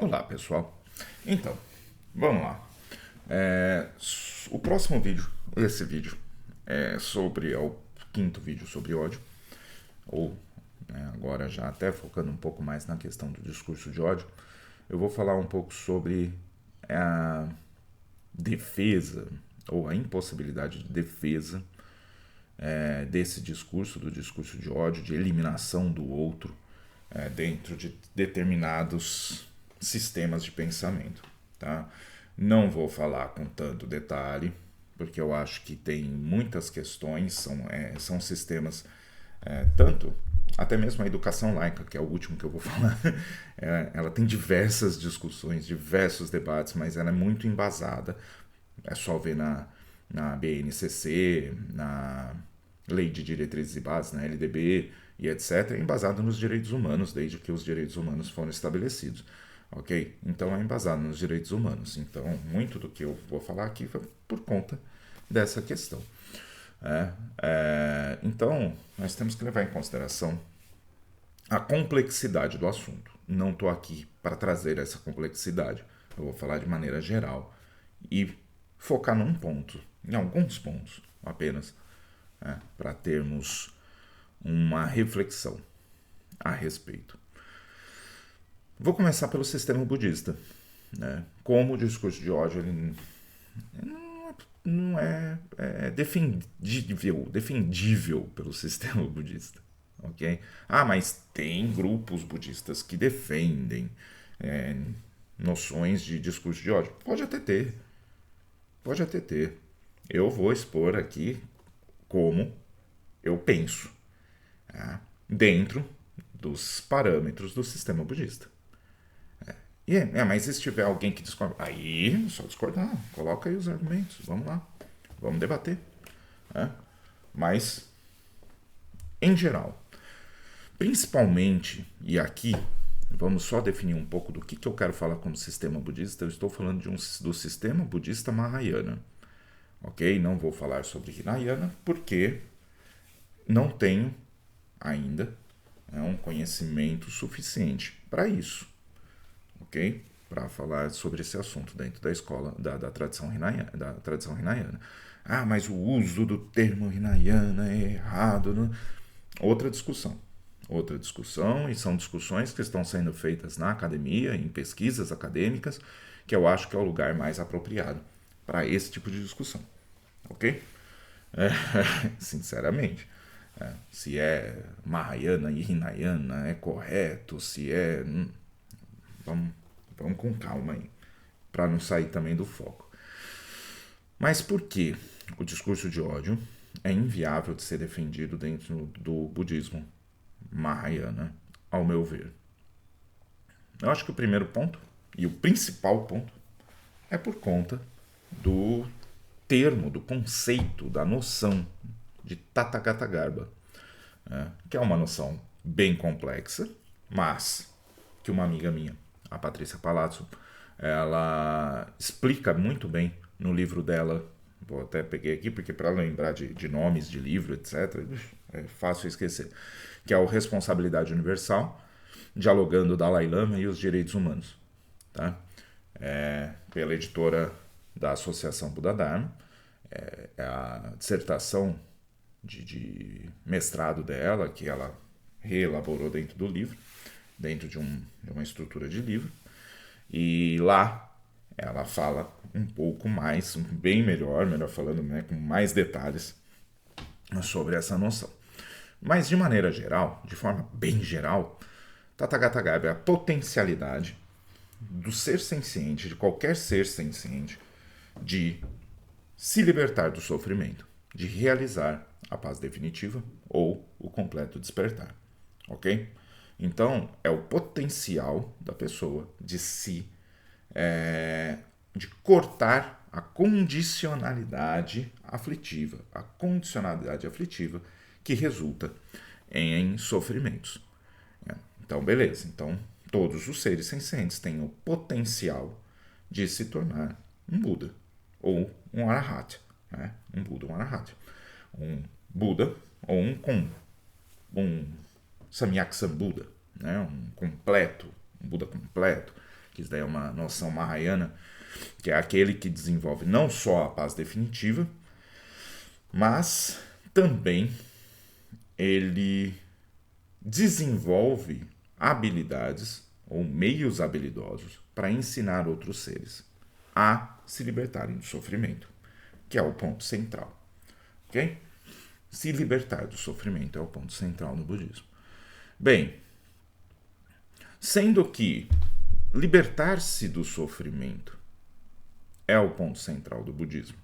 Olá, pessoal. Então, vamos lá. O próximo vídeo, esse vídeo, é o quinto vídeo sobre ódio, ou agora já até focando um pouco mais na questão do discurso de ódio. Eu vou falar um pouco sobre a defesa, ou a impossibilidade de defesa desse discurso, do discurso de ódio, de eliminação do outro, dentro de determinados sistemas de pensamento, tá? Não vou falar com tanto detalhe, porque eu acho que tem muitas questões, são sistemas, tanto, até mesmo a educação laica, que é o último que eu vou falar, ela tem diversas discussões, diversos debates, mas ela é muito embasada, é só ver na BNCC, na Lei de Diretrizes e Bases, na LDB e etc., é embasado nos direitos humanos, desde que os direitos humanos foram estabelecidos. Ok? Então é embasado nos direitos humanos. Então, muito do que eu vou falar aqui foi por conta dessa questão. Então, nós temos que levar em consideração a complexidade do assunto. Não estou aqui para trazer essa complexidade. Eu vou falar de maneira geral e focar num ponto, em alguns pontos apenas, para termos uma reflexão a respeito. Vou começar pelo sistema budista. Como o discurso de ódio ele não é defendível pelo sistema budista. Ok? Mas tem grupos budistas que defendem noções de discurso de ódio. Pode até ter. Pode até ter. Eu vou expor aqui como eu penso, dentro dos parâmetros do sistema budista. Mas se tiver alguém que discorda, aí só discordar, coloca aí os argumentos, vamos lá, vamos debater. Mas, em geral, principalmente, e aqui vamos só definir um pouco do que eu quero falar como sistema budista, eu estou falando do sistema budista Mahayana. Ok? Não vou falar sobre Hinayana, porque não tenho ainda um conhecimento suficiente para isso, ok? Para falar sobre esse assunto dentro da escola da tradição Hinayana. Mas o uso do termo Hinayana é errado. Né? Outra discussão, e são discussões que estão sendo feitas na academia, em pesquisas acadêmicas, que eu acho que é o lugar mais apropriado para esse tipo de discussão, ok? Sinceramente. Se é Mahayana e Hinayana é correto, se é. Vamos com calma aí, para não sair também do foco. Mas por que o discurso de ódio é inviável de ser defendido dentro do budismo Mahayana, ao meu ver? Eu acho que o primeiro ponto, e o principal ponto, é por conta do termo, do conceito, da noção de Tathagata, que é uma noção bem complexa, mas que uma amiga minha, a Patrícia Palazzo, ela explica muito bem no livro dela. Vou até peguei aqui, porque para lembrar de nomes de livro, etc., é fácil esquecer. Que é o Responsabilidade Universal, dialogando o Dalai Lama e os direitos humanos. Tá? Pela editora da Associação Buda Dharma. É a dissertação de mestrado dela, que ela reelaborou dentro do livro, dentro de uma estrutura de livro. E lá ela fala um pouco mais, bem melhor falando, com mais detalhes sobre essa noção. Mas de maneira geral, de forma bem geral, Tathagata Garbha é a potencialidade do ser senciente, de qualquer ser senciente, de se libertar do sofrimento, de realizar a paz definitiva ou o completo despertar. Ok? Então, é o potencial da pessoa de de cortar a condicionalidade aflitiva, que resulta em sofrimentos. Então, beleza. Então, todos os seres sencientes têm o potencial de se tornar um Buda ou um Arahat. Um Buda ou um Arahat. Um Buda ou um Samyak Sambuddha, um Buda completo, que isso daí é uma noção mahayana, que é aquele que desenvolve não só a paz definitiva, mas também ele desenvolve habilidades ou meios habilidosos para ensinar outros seres a se libertarem do sofrimento, que é o ponto central. Ok? Se libertar do sofrimento é o ponto central no budismo. Bem, sendo que libertar-se do sofrimento é o ponto central do budismo,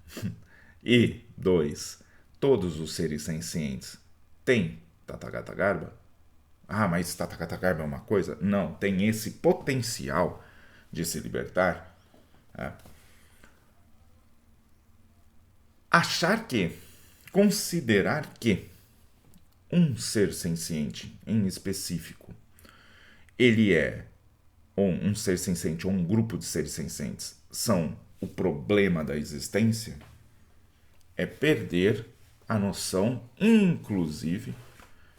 e, 2, todos os seres sencientes têm Tathagata Garbha. Ah, mas Tathagata Garbha é uma coisa? Não, tem esse potencial de se libertar. Achar que, considerar que um ser senciente em específico, ele é, ou um ser senciente ou um grupo de seres sencientes, são o problema da existência, é perder a noção, inclusive,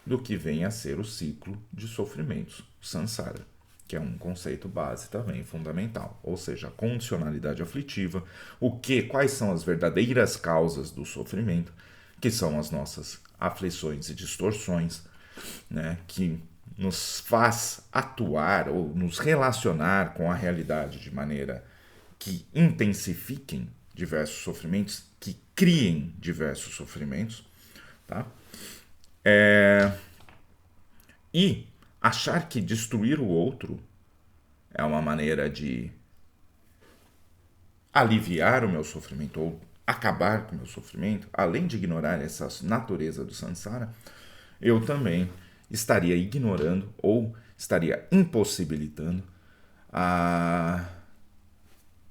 do que vem a ser o ciclo de sofrimentos, o samsara, que é um conceito base também fundamental, ou seja, a condicionalidade aflitiva, quais são as verdadeiras causas do sofrimento, que são as nossas aflições e distorções, né, que nos faz atuar ou nos relacionar com a realidade de maneira que intensifiquem diversos sofrimentos, que criem diversos sofrimentos, tá? E achar que destruir o outro é uma maneira de aliviar o meu sofrimento ou acabar com o meu sofrimento, além de ignorar essa natureza do samsara, eu também estaria ignorando ou estaria impossibilitando a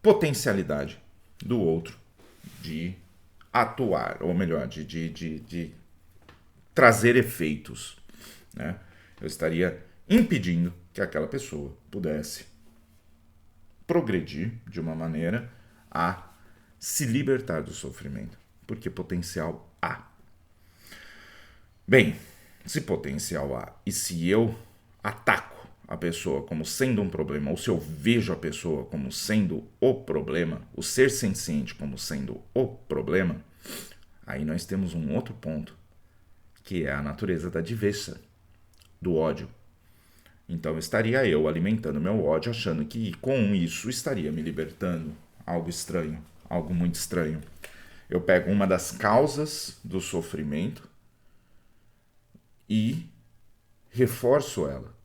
potencialidade do outro de atuar, ou melhor, de trazer efeitos, né? Eu estaria impedindo que aquela pessoa pudesse progredir de uma maneira a se libertar do sofrimento, porque potencial há. Bem, se potencial há e se eu ataco a pessoa como sendo um problema, ou se eu vejo a pessoa como sendo o problema, o ser senciente como sendo o problema, aí nós temos um outro ponto, que é a natureza da divesa, do ódio. Então estaria eu alimentando meu ódio, achando que com isso estaria me libertando. Algo estranho, algo muito estranho. Eu pego uma das causas do sofrimento e reforço ela.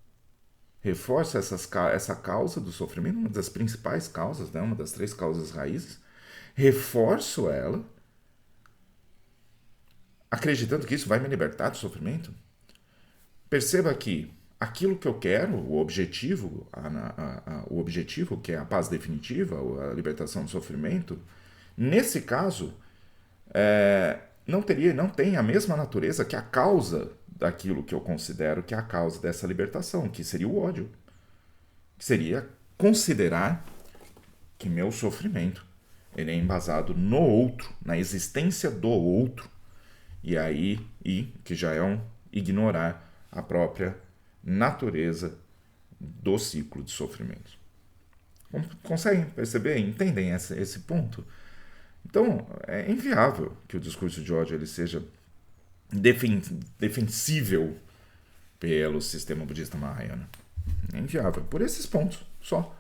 Reforço essa causa do sofrimento, uma das principais causas, né? Uma das 3 causas raízes. Reforço ela, acreditando que isso vai me libertar do sofrimento. Perceba que aquilo que eu quero, o objetivo que é a paz definitiva, a libertação do sofrimento, nesse caso, não tem a mesma natureza que a causa daquilo que eu considero que é a causa dessa libertação, que seria o ódio. Que seria considerar que meu sofrimento ele é embasado no outro, na existência do outro. E que já é ignorar a própria natureza do ciclo de sofrimentos. Conseguem perceber? Entendem esse ponto? Então, é inviável que o discurso de ódio ele seja defensível pelo sistema budista Mahayana. É inviável, por esses pontos só.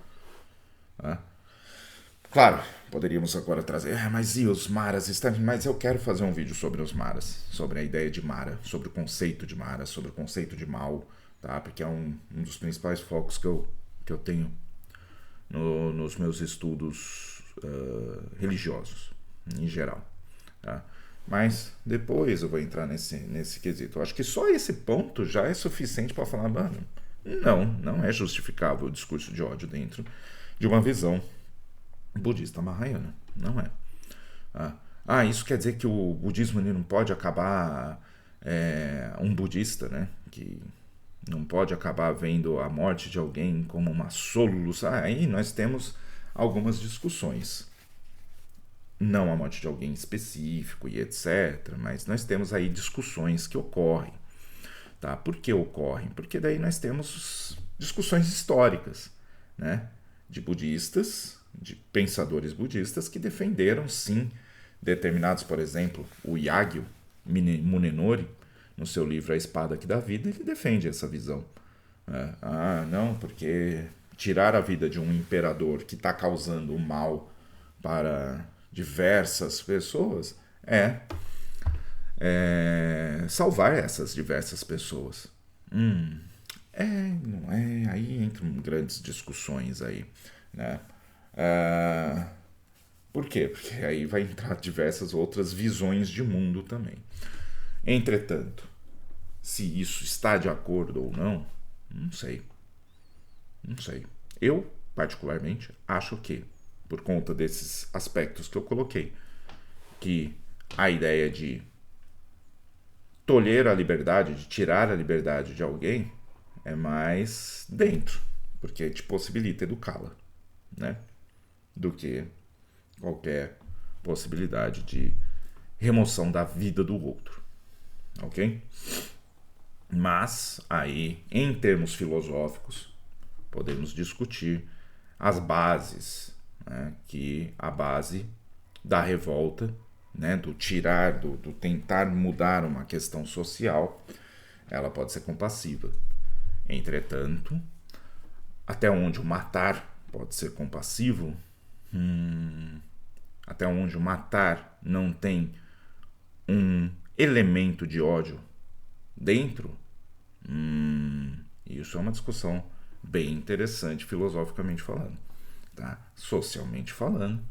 Claro, poderíamos agora trazer, mas e os Maras? Mas eu quero fazer um vídeo sobre os Maras, sobre a ideia de Mara, sobre o conceito de Mara, sobre o conceito de mal, tá? Porque é um dos principais focos que eu tenho nos meus estudos religiosos, em geral. Tá? Mas depois eu vou entrar nesse quesito. Eu acho que só esse ponto já é suficiente para falar, mano, não é justificável o discurso de ódio dentro de uma visão budista Mahayana. Não é. Isso quer dizer que o budismo ele não pode acabar um budista, né? Que não pode acabar vendo a morte de alguém como uma solução. Aí nós temos algumas discussões. Não a morte de alguém específico e etc. Mas nós temos aí discussões que ocorrem. Tá? Por que ocorrem? Porque daí nós temos discussões históricas, né? de budistas, de pensadores budistas que defenderam, sim, determinados, por exemplo, o Yagyu Munenori, no seu livro A Espada que dá Vida, ele defende essa visão. Não, porque tirar a vida de um imperador que está causando o mal para diversas pessoas salvar essas diversas pessoas. Não é, aí entram grandes discussões aí, né? Por quê? Porque aí vai entrar diversas outras visões de mundo também. Entretanto, se isso está de acordo ou não, não sei. Não sei. Eu, particularmente, acho que, por conta desses aspectos que eu coloquei, que a ideia de tolher a liberdade, de tirar a liberdade de alguém, é mais dentro, porque te possibilita educá-la, né? Do que qualquer possibilidade de remoção da vida do outro, ok? Mas aí, em termos filosóficos, podemos discutir as bases, né? Que a base da revolta, né? Do tirar, do tentar mudar uma questão social, ela pode ser compassiva. Entretanto, até onde o matar pode ser compassivo, até onde o matar não tem um elemento de ódio dentro, isso é uma discussão bem interessante filosoficamente falando, tá? Socialmente falando,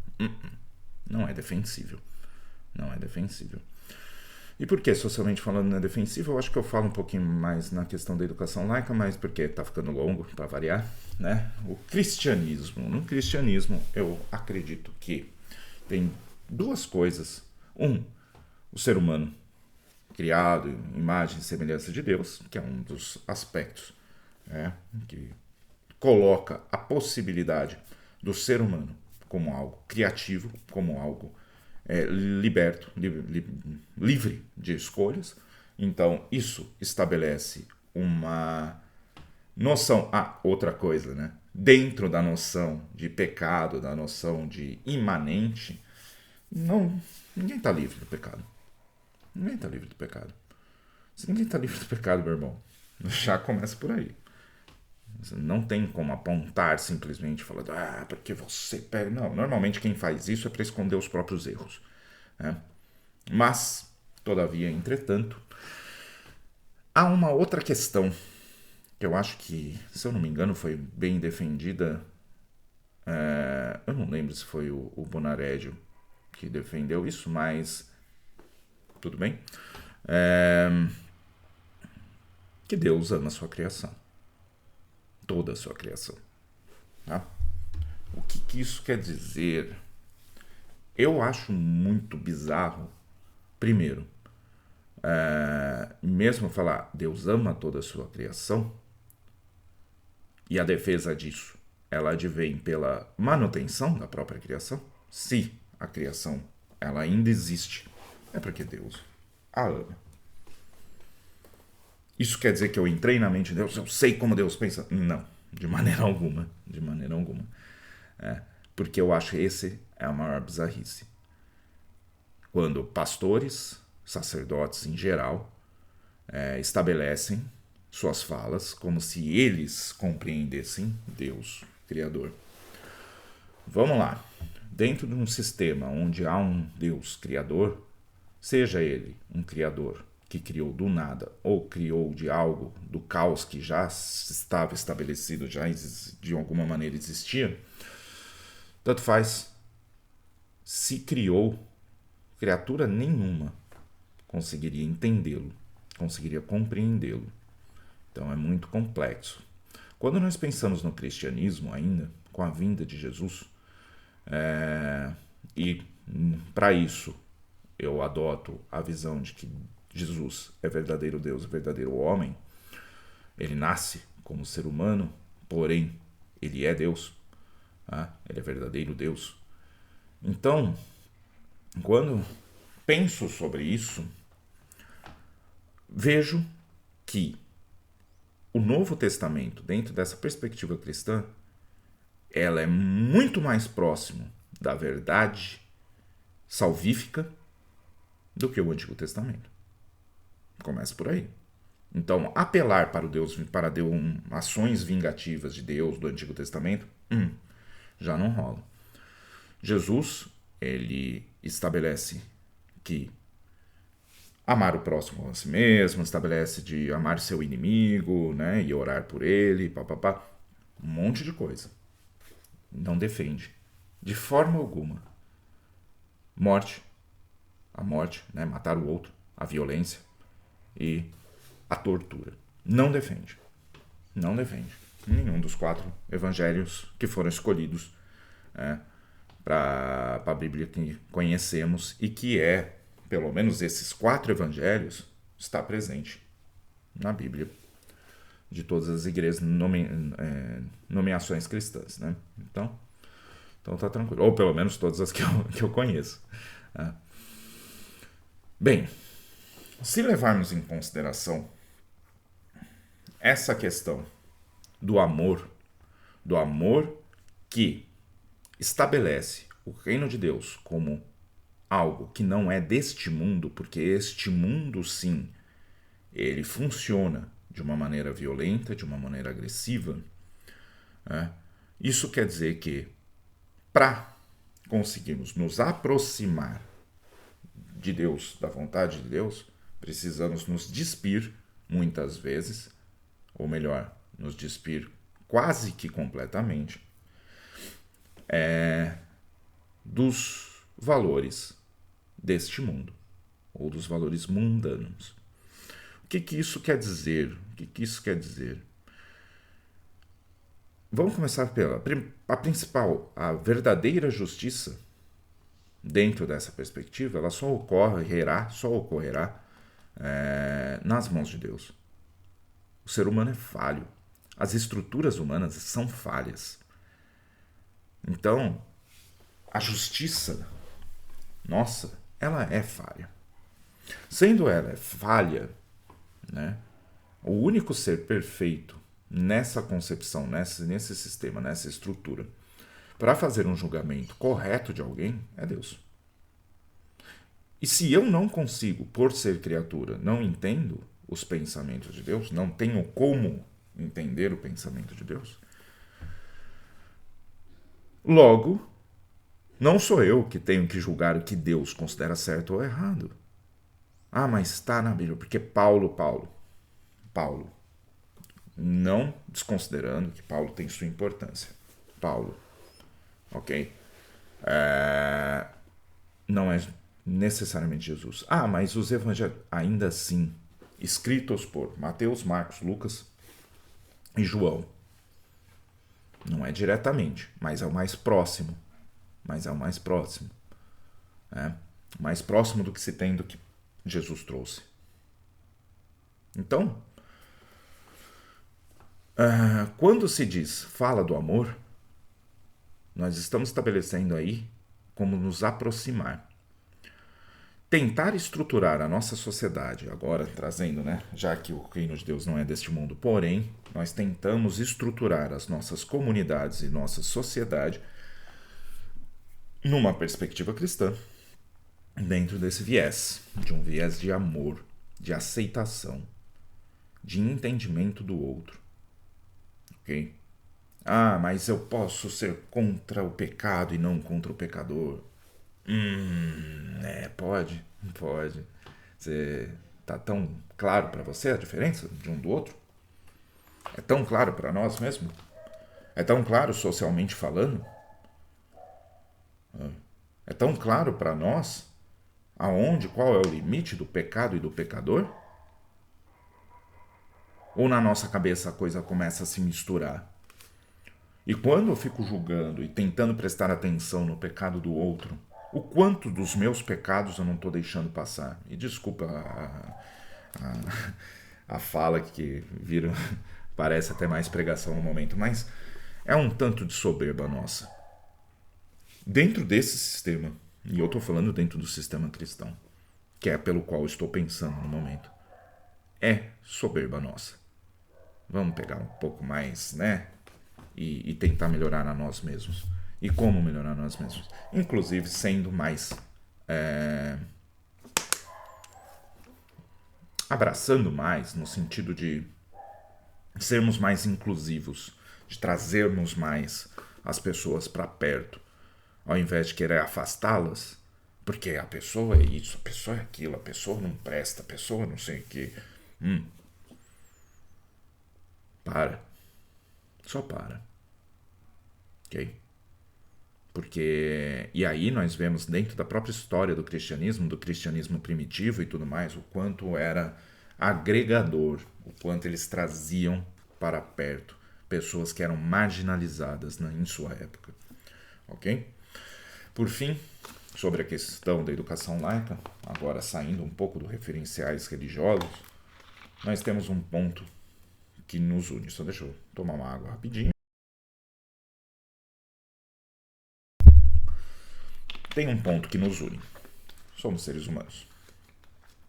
não é defensível. Não é defensível. E por que socialmente falando não é defensível? Eu acho que eu falo um pouquinho mais na questão da educação laica, mas porque tá ficando longo, para variar, né? O cristianismo. No cristianismo, eu acredito que tem duas coisas. O ser humano criado em imagem e semelhança de Deus, que é um dos aspectos, né, que coloca a possibilidade do ser humano como algo criativo, como algo liberto, livre de escolhas. Então, isso estabelece uma noção. Outra coisa, né? Dentro da noção de pecado, da noção de imanente, ninguém está livre do pecado. Ninguém está livre do pecado. Se ninguém está livre do pecado, meu irmão, já começa por aí. Você não tem como apontar simplesmente falando, porque você pega. Não, normalmente quem faz isso é para esconder os próprios erros, né? Mas, todavia, entretanto, há uma outra questão que eu acho que, se eu não me engano, foi bem defendida. Eu não lembro se foi o Bonarédio que defendeu isso, mas tudo bem. Que Deus ama a sua criação. Toda a sua criação. Tá? O que isso quer dizer? Eu acho muito bizarro, primeiro, mesmo falar Deus ama toda a sua criação, e a defesa disso, ela advém pela manutenção da própria criação. Se a criação ela ainda existe, é porque Deus a ama. Isso quer dizer que eu entrei na mente de Deus, eu sei como Deus pensa? Não, de maneira alguma. De maneira alguma. Porque eu acho que esse é a maior bizarrice. Quando pastores, sacerdotes em geral, estabelecem suas falas como se eles compreendessem Deus, Criador. Vamos lá. Dentro de um sistema onde há um Deus Criador, seja ele um Criador que criou do nada ou criou de algo, do caos que já estava estabelecido, já de alguma maneira existia, tanto faz. Se criou, criatura nenhuma conseguiria entendê-lo, conseguiria compreendê-lo. Então é muito complexo. Quando nós pensamos no cristianismo ainda, com a vinda de Jesus, e para isso eu adoto a visão de que Jesus é verdadeiro Deus e verdadeiro homem, ele nasce como ser humano, porém ele é Deus, ele é verdadeiro Deus. Então, quando penso sobre isso, vejo que o Novo Testamento, dentro dessa perspectiva cristã, ela é muito mais próximo da verdade salvífica do que o Antigo Testamento. Começa por aí. Então, apelar para Deus, ações vingativas de Deus do Antigo Testamento, já não rola. Jesus, ele estabelece que amar o próximo a si mesmo, estabelece de amar seu inimigo, né, e orar por ele, papapá, um monte de coisa. Não defende, de forma alguma, a morte, né, matar o outro, a violência e a tortura. Não defende. Não defende. Nenhum dos 4 evangelhos que foram escolhidos para a Bíblia que conhecemos e que é, pelo menos esses 4 evangelhos, está presente na Bíblia de todas as igrejas, nomeações cristãs, né? Então tá tranquilo. Ou pelo menos todas as que eu conheço. Bem, se levarmos em consideração essa questão do amor que estabelece o reino de Deus como algo que não é deste mundo, porque este mundo, sim, ele funciona de uma maneira violenta, de uma maneira agressiva, né? Isso quer dizer que, para conseguirmos nos aproximar de Deus, da vontade de Deus, precisamos nos despir muitas vezes, ou melhor, nos despir quase que completamente, dos valores deste mundo, ou dos valores mundanos. O que isso quer dizer? O que isso quer dizer? Vamos começar pela a principal, a verdadeira justiça. Dentro dessa perspectiva, ela só ocorrerá nas mãos de Deus. O ser humano é falho. As estruturas humanas são falhas. Então, a justiça nossa, ela é falha. Sendo ela falha, né, o único ser perfeito nessa concepção, nesse sistema, nessa estrutura, para fazer um julgamento correto de alguém, é Deus. E se eu não consigo, por ser criatura, não entendo os pensamentos de Deus, não tenho como entender o pensamento de Deus, logo, não sou eu que tenho que julgar o que Deus considera certo ou errado. Ah, mas está na Bíblia, porque Paulo, não desconsiderando que Paulo tem sua importância. Paulo, ok? Não é necessariamente Jesus. Ah, mas os evangelhos, ainda assim, escritos por Mateus, Marcos, Lucas e João. Não é diretamente, mas é o mais próximo. Mais próximo do que se tem do que Jesus trouxe. Então, quando se diz fala do amor, nós estamos estabelecendo aí como nos aproximar. Tentar estruturar a nossa sociedade, agora trazendo, né, já que o reino de Deus não é deste mundo, porém, nós tentamos estruturar as nossas comunidades e nossa sociedade numa perspectiva cristã, dentro desse viés, de um viés de amor, de aceitação, de entendimento do outro. Ok? Ah, mas eu posso ser contra o pecado e não contra o pecador. Pode. Você tá tão claro para você a diferença de um do outro? É tão claro para nós mesmo? É tão claro socialmente falando? É tão claro para nós qual é o limite do pecado e do pecador? Ou na nossa cabeça a coisa começa a se misturar? E quando eu fico julgando e tentando prestar atenção no pecado do outro, o quanto dos meus pecados eu não estou deixando passar? E desculpa a fala que vira, parece até mais pregação no momento, mas é um tanto de soberba nossa. Dentro desse sistema, e eu estou falando dentro do sistema cristão, que é pelo qual eu estou pensando no momento, é soberba nossa. Vamos pegar um pouco mais, né? e tentar melhorar a nós mesmos. E como melhorar a nós mesmos? Inclusive sendo mais... abraçando mais, no sentido de sermos mais inclusivos, de trazermos mais as pessoas para perto, ao invés de querer afastá-las, porque a pessoa é isso, a pessoa é aquilo, a pessoa não presta, a pessoa não sei o que. Para. Só para. Ok? Porque. E aí nós vemos dentro da própria história do cristianismo primitivo e tudo mais, o quanto era agregador, o quanto eles traziam para perto pessoas que eram marginalizadas, né, em sua época. Ok? Por fim, sobre a questão da educação laica, agora saindo um pouco dos referenciais religiosos, nós temos um ponto que nos une. Só deixa eu tomar uma água rapidinho. Tem um ponto que nos une. Somos seres humanos.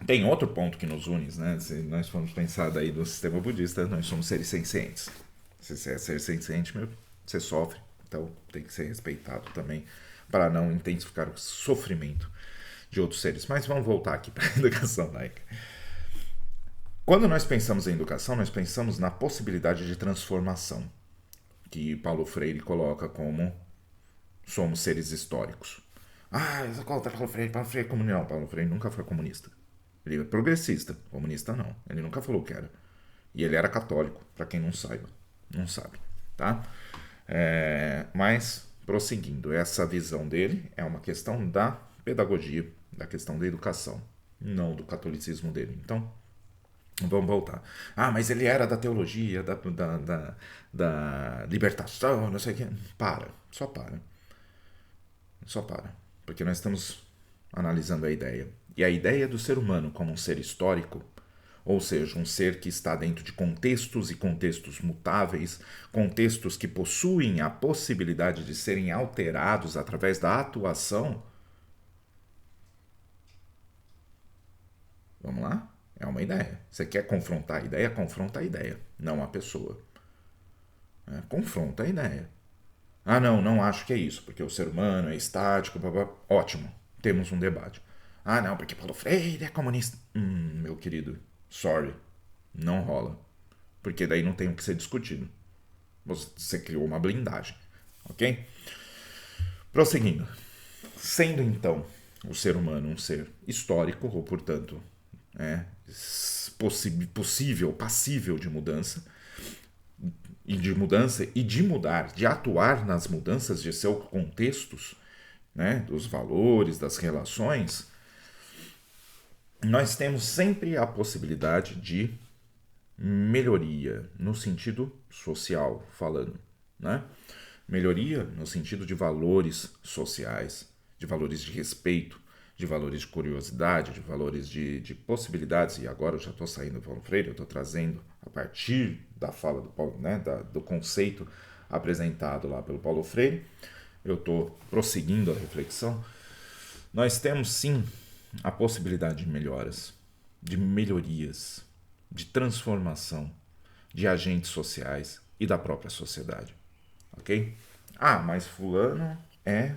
Tem outro ponto que nos une, né? Se nós formos pensar daí do sistema budista, nós somos seres sencientes. Se você é ser senciente, você sofre. Então tem que ser respeitado também para não intensificar o sofrimento de outros seres. Mas vamos voltar aqui para a educação laica. Quando nós pensamos em educação, nós pensamos na possibilidade de transformação, que Paulo Freire coloca como somos seres históricos. Isso conta Paulo Freire é comunista. Não, Paulo Freire nunca foi comunista. Ele é progressista, comunista não. Ele nunca falou que era. E ele era católico, para quem não saiba. Não sabe, tá? Mas, prosseguindo, essa visão dele é uma questão da pedagogia, da questão da educação, não do catolicismo dele. Então, vamos voltar. Mas ele era da teologia, da libertação, não sei o que. Só para. Só para. Porque nós estamos analisando a ideia. E a ideia do ser humano como um ser histórico, ou seja, um ser que está dentro de contextos e contextos mutáveis, contextos que possuem a possibilidade de serem alterados através da atuação. Vamos lá? É uma ideia. Você quer confrontar a ideia? Confronta a ideia, não a pessoa. Confronta a ideia. Não acho que é isso, porque o ser humano é estático, blá, blá. Ótimo, temos um debate. Não, porque Paulo Freire é comunista. Meu querido, sorry, não rola. Porque daí não tem o que ser discutido. Você criou uma blindagem, ok? Prosseguindo. Sendo então o ser humano um ser histórico, ou portanto possível, passível de mudança, de mudar, de atuar nas mudanças de seus contextos, né, dos valores, das relações, nós temos sempre a possibilidade de melhoria no sentido social, falando, né? Melhoria no sentido de valores sociais, de valores de respeito, de valores de curiosidade, de valores de possibilidades. E agora eu já estou saindo do Paulo Freire, eu estou trazendo a partir da fala do Paulo, né, do conceito apresentado lá pelo Paulo Freire, eu estou prosseguindo a reflexão. Nós temos sim a possibilidade de melhoras, de melhorias, de transformação de agentes sociais e da própria sociedade, ok? Mas fulano é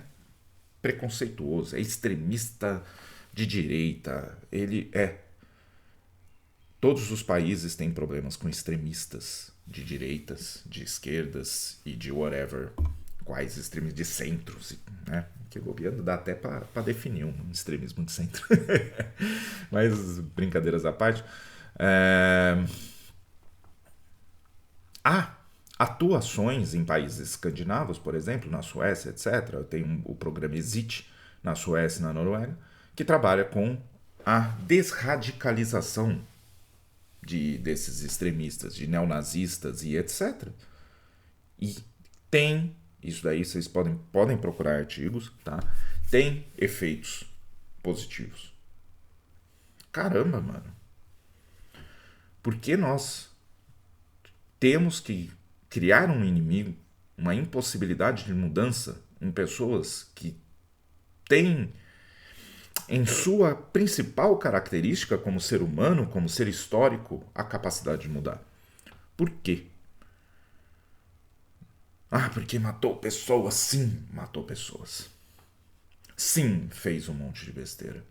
preconceituoso, é extremista de direita, ele é. Todos os países têm problemas com extremistas de direitas, de esquerdas e de whatever, quais extremistas de centro, né? Que o governo dá até para definir um extremismo de centro. Mas, brincadeiras à parte, há atuações em países escandinavos, por exemplo, na Suécia, etc. Tem o programa EXIT na Suécia e na Noruega, que trabalha com a desradicalização desses extremistas, de neonazistas e etc. E tem, isso daí vocês podem procurar artigos, tá? Tem efeitos positivos. Caramba, mano. Por que nós temos que criar um inimigo, uma impossibilidade de mudança em pessoas que têm em sua principal característica como ser humano, como ser histórico, a capacidade de mudar? Por quê? Ah, porque matou pessoas. Sim, matou pessoas. Sim, fez um monte de besteira.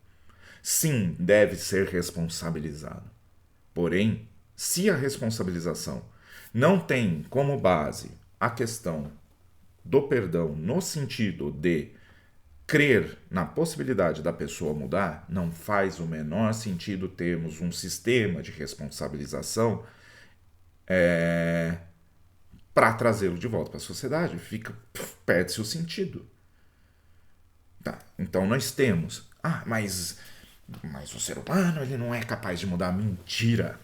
Sim, deve ser responsabilizado. Porém, se a responsabilização não tem como base a questão do perdão no sentido de crer na possibilidade da pessoa mudar, não faz o menor sentido termos um sistema de responsabilização para trazê-lo de volta para a sociedade. Perde-se o sentido. Tá, então nós temos. Mas o ser humano ele não é capaz de mudar. Mentira.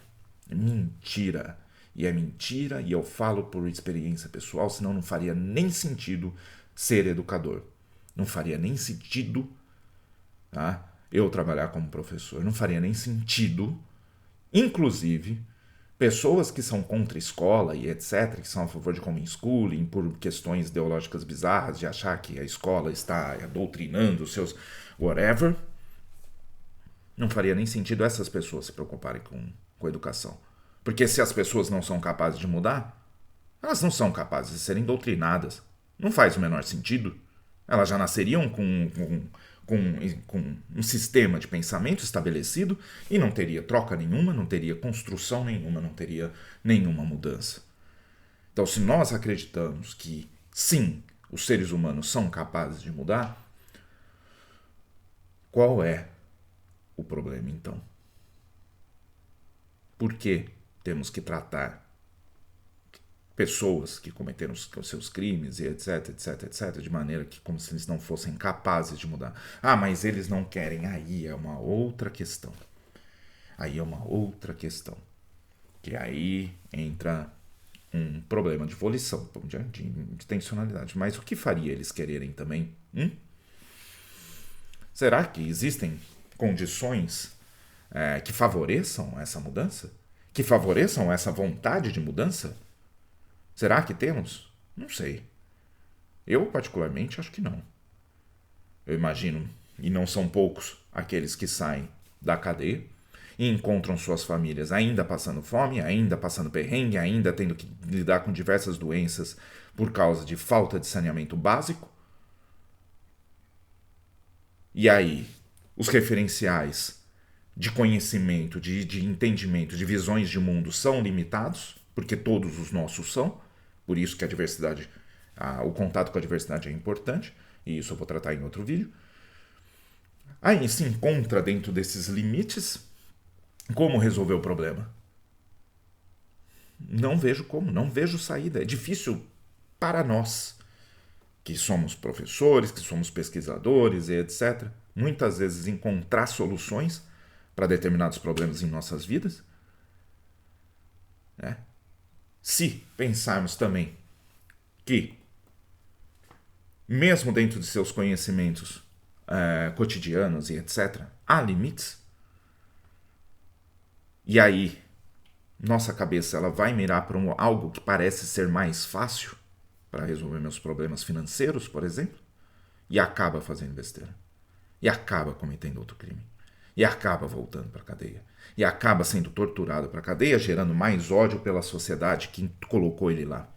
Mentira. E é mentira, e eu falo por experiência pessoal, senão não faria nem sentido ser educador. Não faria nem sentido, tá? Eu trabalhar como professor. Não faria nem sentido, inclusive, pessoas que são contra a escola e etc., que são a favor de homeschooling por questões ideológicas bizarras, de achar que a escola está doutrinando os seus whatever, não faria nem sentido essas pessoas se preocuparem com a educação. Porque se as pessoas não são capazes de mudar, elas não são capazes de serem doutrinadas. Não faz o menor sentido. Elas já nasceriam com um sistema de pensamento estabelecido e não teria troca nenhuma, não teria construção nenhuma, não teria nenhuma mudança. Então, se nós acreditamos que, sim, os seres humanos são capazes de mudar, qual é o problema, então? Por que temos que tratar pessoas que cometeram os seus crimes e etc, etc, etc, de maneira que como se eles não fossem capazes de mudar? Ah, mas eles não querem. Aí é uma outra questão. Aí é uma outra questão. Que aí entra um problema de volição, de intencionalidade. Mas o que faria eles quererem também? Será que existem condições que favoreçam essa mudança? Que favoreçam essa vontade de mudança? Será que temos? Não sei. Eu, particularmente, acho que não. Eu imagino, e não são poucos, aqueles que saem da cadeia e encontram suas famílias ainda passando fome, ainda passando perrengue, ainda tendo que lidar com diversas doenças por causa de falta de saneamento básico. E aí, os referenciais de conhecimento, de entendimento, de visões de mundo são limitados, porque todos os nossos são. Por isso que a diversidade, o contato com a diversidade é importante, e isso eu vou tratar em outro vídeo. Aí se encontra dentro desses limites como resolver o problema. Não vejo como, não vejo saída. É difícil para nós, que somos professores, que somos pesquisadores e etc., muitas vezes encontrar soluções para determinados problemas em nossas vidas. Né? Se pensarmos também que, mesmo dentro de seus conhecimentos cotidianos e etc., há limites, e aí nossa cabeça ela vai mirar para algo que parece ser mais fácil para resolver meus problemas financeiros, por exemplo, e acaba fazendo besteira. E acaba cometendo outro crime. E acaba voltando para a cadeia. E acaba sendo torturado para a cadeia, gerando mais ódio pela sociedade que colocou ele lá.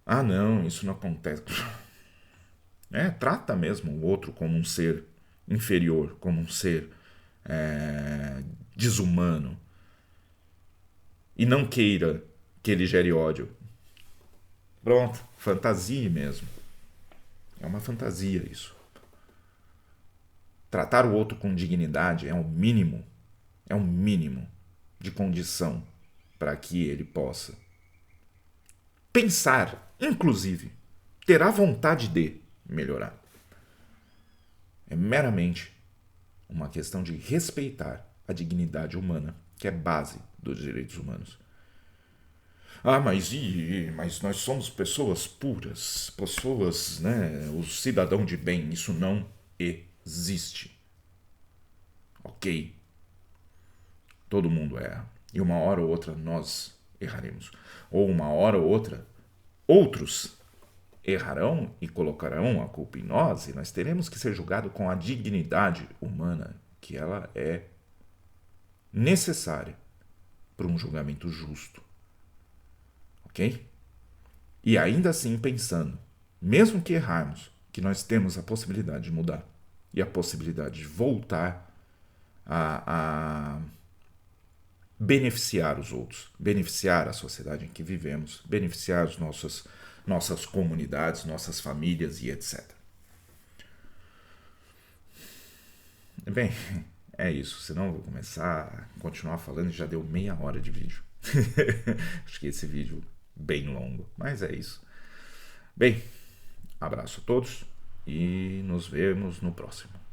Ah, não, isso não acontece. Trata mesmo o outro como um ser inferior, como um ser desumano. E não queira que ele gere ódio. Pronto, fantasia mesmo. É uma fantasia isso. Tratar o outro com dignidade é um mínimo de condição para que ele possa pensar, inclusive, ter a vontade de melhorar. É meramente uma questão de respeitar a dignidade humana, que é base dos direitos humanos. Ah, mas nós somos pessoas puras, pessoas, né? O cidadão de bem, isso não existe. Ok? Todo mundo erra. E uma hora ou outra nós erraremos. Ou uma hora ou outra outros errarão e colocarão a culpa em nós, e nós teremos que ser julgados com a dignidade humana, que ela é necessária para um julgamento justo. ok? E ainda assim pensando, mesmo que errarmos, que nós temos a possibilidade de mudar e a possibilidade de voltar a beneficiar os outros, beneficiar a sociedade em que vivemos, beneficiar as nossas comunidades, nossas famílias e etc. Bem, é isso, senão eu vou começar a continuar falando e já deu meia hora de vídeo. Acho que esse vídeo bem longo, mas é isso. Bem, abraço a todos e nos vemos no próximo.